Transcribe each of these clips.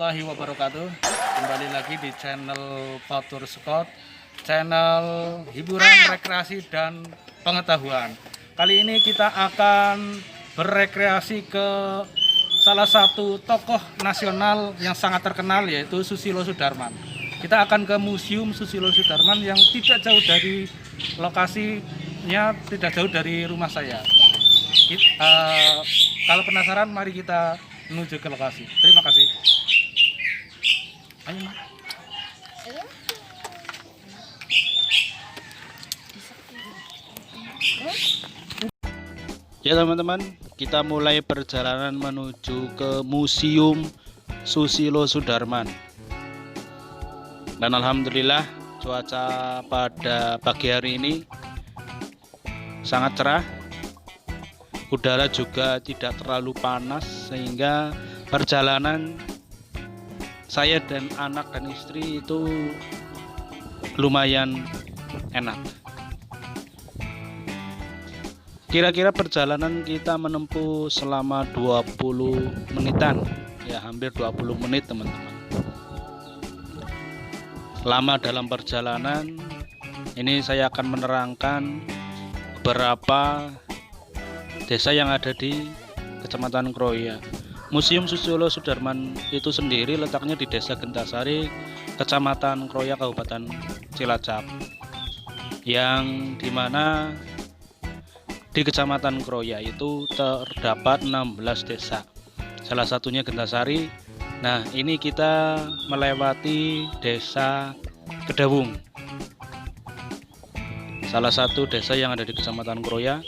warahmatullahi wabarakatuh. Kembali lagi di channel Fatur Scott, channel hiburan, rekreasi, dan pengetahuan. Kali ini kita akan berekreasi ke salah satu tokoh nasional yang sangat terkenal, yaitu Susilo Sudarman. Kita akan ke Museum Susilo Sudarman yang tidak jauh dari lokasinya, tidak jauh dari rumah saya. Kalau penasaran, mari kita menuju ke lokasi. Terima kasih. Ayo, Ma. Ya teman-teman, kita mulai perjalanan menuju ke Museum Susilo Sudarman. Dan alhamdulillah cuaca pada pagi hari ini sangat cerah. Udara juga tidak terlalu panas, sehingga perjalanan saya dan anak dan istri itu lumayan enak. Kira-kira perjalanan kita menempuh selama 20 menitan, ya hampir 20 menit teman-teman. Lama dalam perjalanan ini saya akan menerangkan beberapa desa yang ada di Kecamatan Kroya. Museum Susilo Sudarman itu sendiri letaknya di Desa Gentasari, Kecamatan Kroya, Kabupaten Cilacap, yang dimana di Kecamatan Kroya itu terdapat 16 desa, salah satunya Gentasari. Nah, ini kita melewati Desa Kedawung, salah satu desa yang ada di Kecamatan Kroya.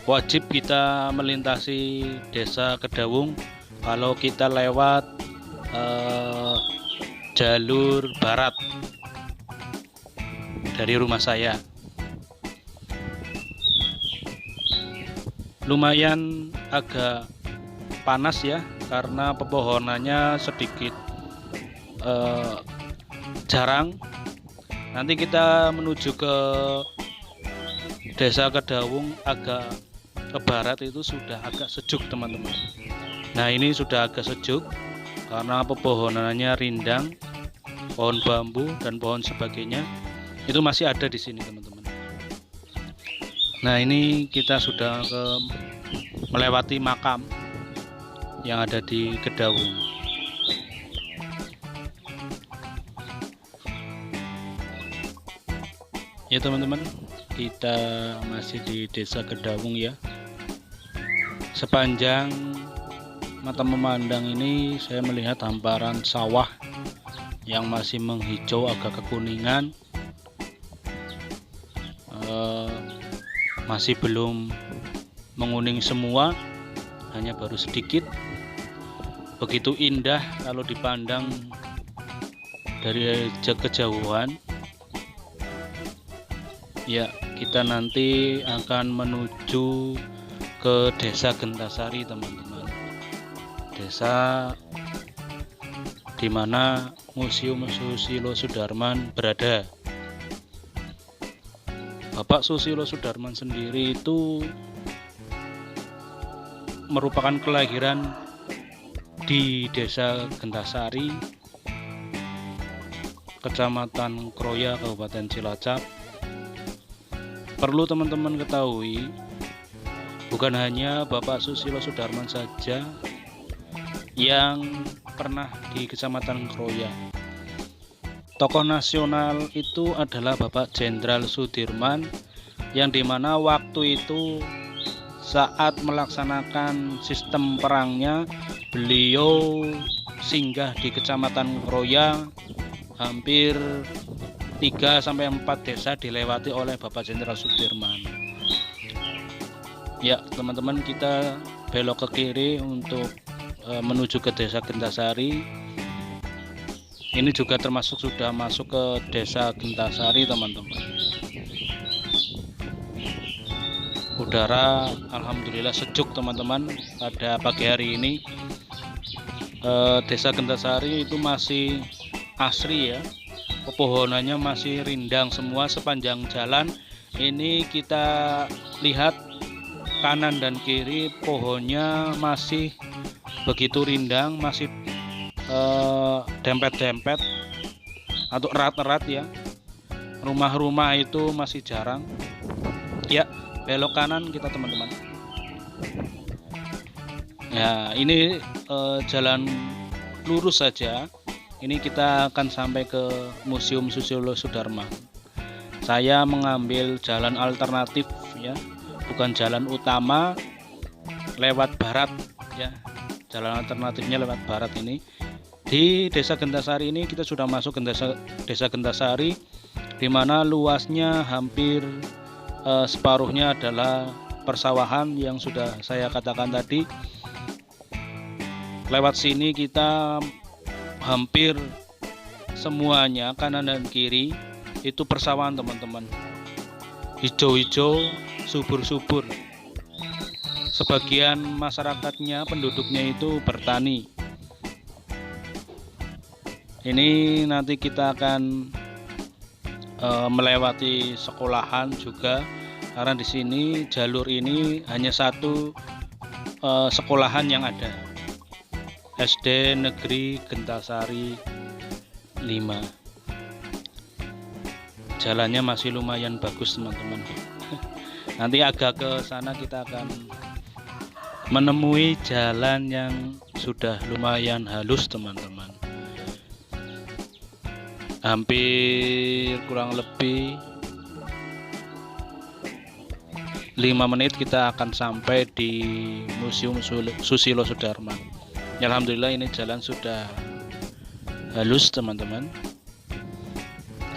Wajib kita melintasi Desa Kedawung kalau kita lewat jalur barat dari rumah saya. Lumayan agak panas ya, karena pepohonannya sedikit jarang. Nanti kita menuju ke Desa Kedawung agak ke barat itu sudah agak sejuk teman-teman. Nah, ini sudah agak sejuk karena pepohonannya rindang, pohon bambu dan pohon sebagainya itu masih ada di sini teman-teman. Nah, ini kita sudah melewati makam yang ada di Kedawung. Ya teman-teman, kita masih di Desa Kedawung ya. Sepanjang mata memandang ini saya melihat hamparan sawah yang masih menghijau agak kekuningan, masih belum menguning semua, hanya baru sedikit. Begitu indah kalau dipandang dari kejauhan. Ya, kita nanti akan menuju ke Desa Gentasari teman-teman, desa di mana Museum Susilo Sudarman berada. Bapak Susilo Sudarman sendiri itu merupakan kelahiran di Desa Gentasari, Kecamatan Kroya, Kabupaten Cilacap. Perlu teman-teman ketahui, bukan hanya Bapak Susilo Sudarman saja yang pernah di Kecamatan Kroya. Tokoh nasional itu adalah Bapak Jenderal Sudirman, yang dimana waktu itu saat melaksanakan sistem perangnya, beliau singgah di Kecamatan Kroya. Hampir 3-4 desa dilewati oleh Bapak Jenderal Sudirman. Ya teman-teman, kita belok ke kiri untuk menuju ke Desa Gentasari. Ini juga termasuk sudah masuk ke Desa Gentasari teman-teman. Udara alhamdulillah sejuk teman-teman pada pagi hari ini. Desa Gentasari itu masih asri ya, pepohonannya masih rindang semua sepanjang jalan. Ini kita lihat kanan dan kiri pohonnya masih begitu rindang, masih dempet-dempet atau erat-erat ya. Rumah-rumah itu masih jarang. Ya, belok kanan kita teman-teman. Ya, ini jalan lurus saja. Ini kita akan sampai ke Museum Susilo Sudarman. Saya mengambil jalan alternatif ya, bukan jalan utama, lewat barat ya. Jalan alternatifnya lewat barat ini. Di Desa Gentasari ini kita sudah masuk Desa Gentasari, di mana luasnya hampir separuhnya adalah persawahan yang sudah saya katakan tadi. Lewat sini kita hampir semuanya kanan dan kiri itu persawahan teman-teman, hijau-hijau, subur-subur. Sebagian masyarakatnya, penduduknya itu bertani. Ini nanti kita akan melewati sekolahan juga, karena di sini jalur ini hanya satu sekolahan yang ada, SD Negeri Gentasari 5. Jalannya masih lumayan bagus teman-teman. Nanti agak ke sana kita akan menemui jalan yang sudah lumayan halus teman-teman. Hampir kurang lebih 5 menit kita akan sampai di Museum Susilo Sudarman. Alhamdulillah ini jalan sudah halus teman-teman.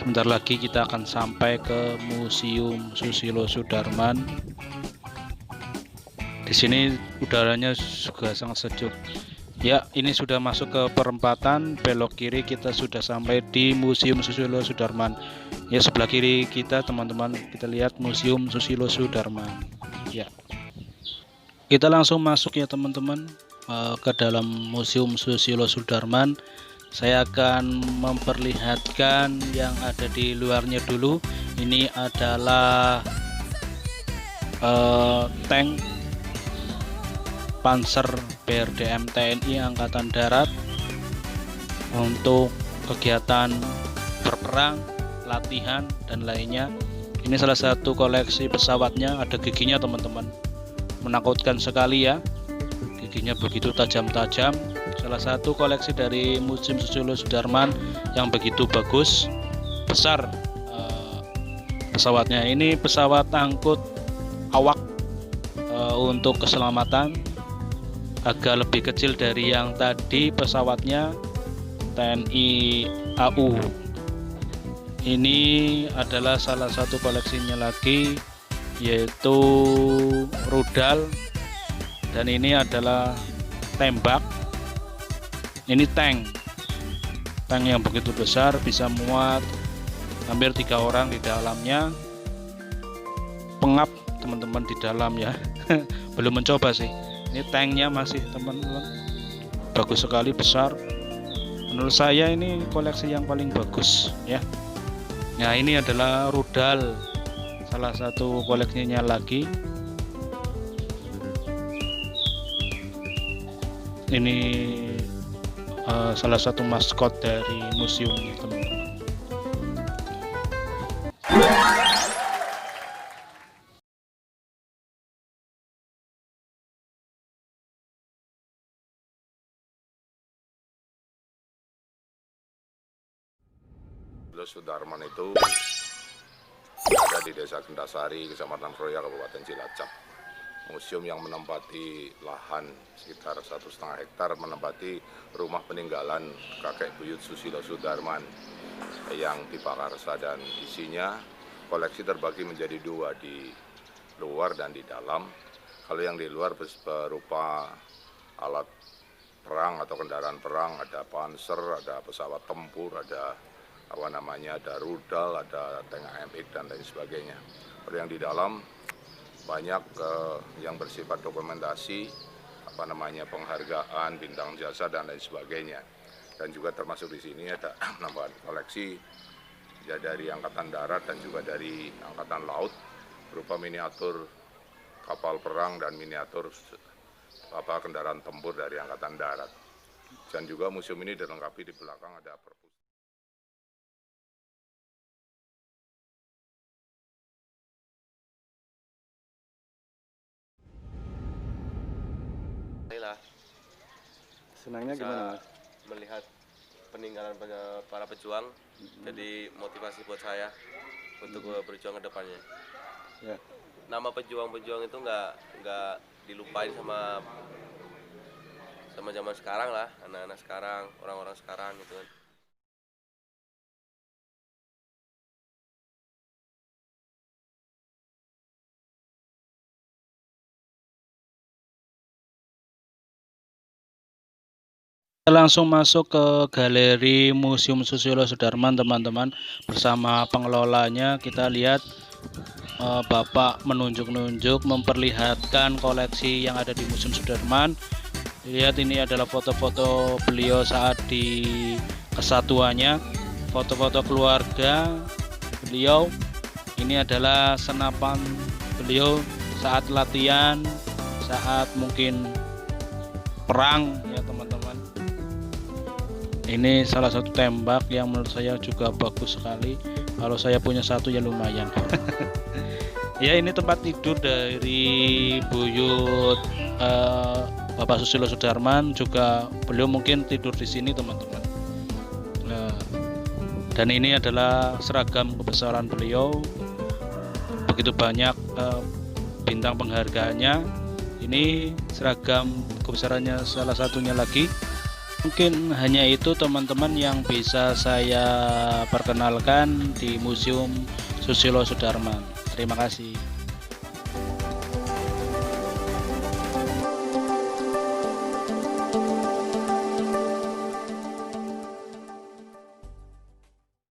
Sebentar lagi kita akan sampai ke Museum Susilo Sudarman. Di sini udaranya juga sangat sejuk. Ya, ini sudah masuk ke perempatan, belok kiri kita sudah sampai di Museum Susilo Sudarman. Ya, sebelah kiri kita teman-teman, kita lihat Museum Susilo Sudarman. Ya. Kita langsung masuk ya teman-teman ke dalam Museum Susilo Sudarman. Saya akan memperlihatkan yang ada di luarnya dulu. Ini adalah tank Panzer BRDM TNI Angkatan Darat untuk kegiatan berperang, latihan dan lainnya. Ini salah satu koleksi pesawatnya, ada giginya teman-teman. Menakutkan sekali ya, giginya begitu tajam-tajam. Salah satu koleksi dari Museum Susilo Sudarman yang begitu bagus, besar pesawatnya. Ini pesawat angkut awak untuk keselamatan, agak lebih kecil dari yang tadi pesawatnya TNI AU. Ini adalah salah satu koleksinya lagi, yaitu rudal, dan ini adalah tembak. Ini tank yang begitu besar, bisa muat hampir 3 orang di dalamnya. Pengap teman-teman di dalam ya. Belum mencoba sih. Ini tanknya masih teman-teman bagus sekali, besar. Menurut saya ini koleksi yang paling bagus ya. Nah, ini adalah rudal, salah satu koleksinya lagi. Ini salah satu maskot dari museum ini teman-teman. Sudarman itu ada di Desa Gentasari, Kecamatan Kroya, Kabupaten Cilacap. Museum yang menempati lahan sekitar 1,5 hektar, menempati rumah peninggalan kakek buyut Susilo Sudarman yang dipakarsa, dan isinya koleksi terbagi menjadi 2, di luar dan di dalam. Kalau yang di luar berupa alat perang atau kendaraan perang, ada panser, ada pesawat tempur, ada ada rudal, ada tank AMX dan lain sebagainya. Kalau yang di dalam banyak yang bersifat dokumentasi, penghargaan, bintang jasa dan lain sebagainya. Dan juga termasuk di sini ada nambahan koleksi ya dari Angkatan Darat dan juga dari Angkatan Laut, berupa miniatur kapal perang dan miniatur kendaraan tempur dari Angkatan Darat. Dan juga museum ini dilengkapi di belakang ada perpustakaan. Senangnya Bisa gimana, Mas? melihat peninggalan para pejuang, jadi motivasi buat saya untuk berjuang ke depannya. Ya. Nama pejuang-pejuang itu nggak dilupain sama zaman sekarang lah, anak-anak sekarang, orang-orang sekarang gitu kan. Kita langsung masuk ke galeri Museum Susilo Sudarman, teman-teman. Bersama pengelolanya kita lihat Bapak menunjuk-nunjuk memperlihatkan koleksi yang ada di Museum Sudarman. Lihat, ini adalah foto-foto beliau saat di kesatuannya, foto-foto keluarga beliau. Ini adalah senapan beliau saat latihan, saat mungkin perang ya teman-teman. Ini salah satu tembak yang menurut saya juga bagus sekali. Kalau saya punya satu ya lumayan. Ya, ini tempat tidur dari buyut Bapak Susilo Sudarman, juga beliau mungkin tidur di sini teman-teman. Dan ini adalah seragam kebesaran beliau, begitu banyak bintang penghargaannya. Ini seragam kebesarannya salah satunya lagi. Mungkin hanya itu teman-teman yang bisa saya perkenalkan di Museum Susilo Sudarman. Terima kasih.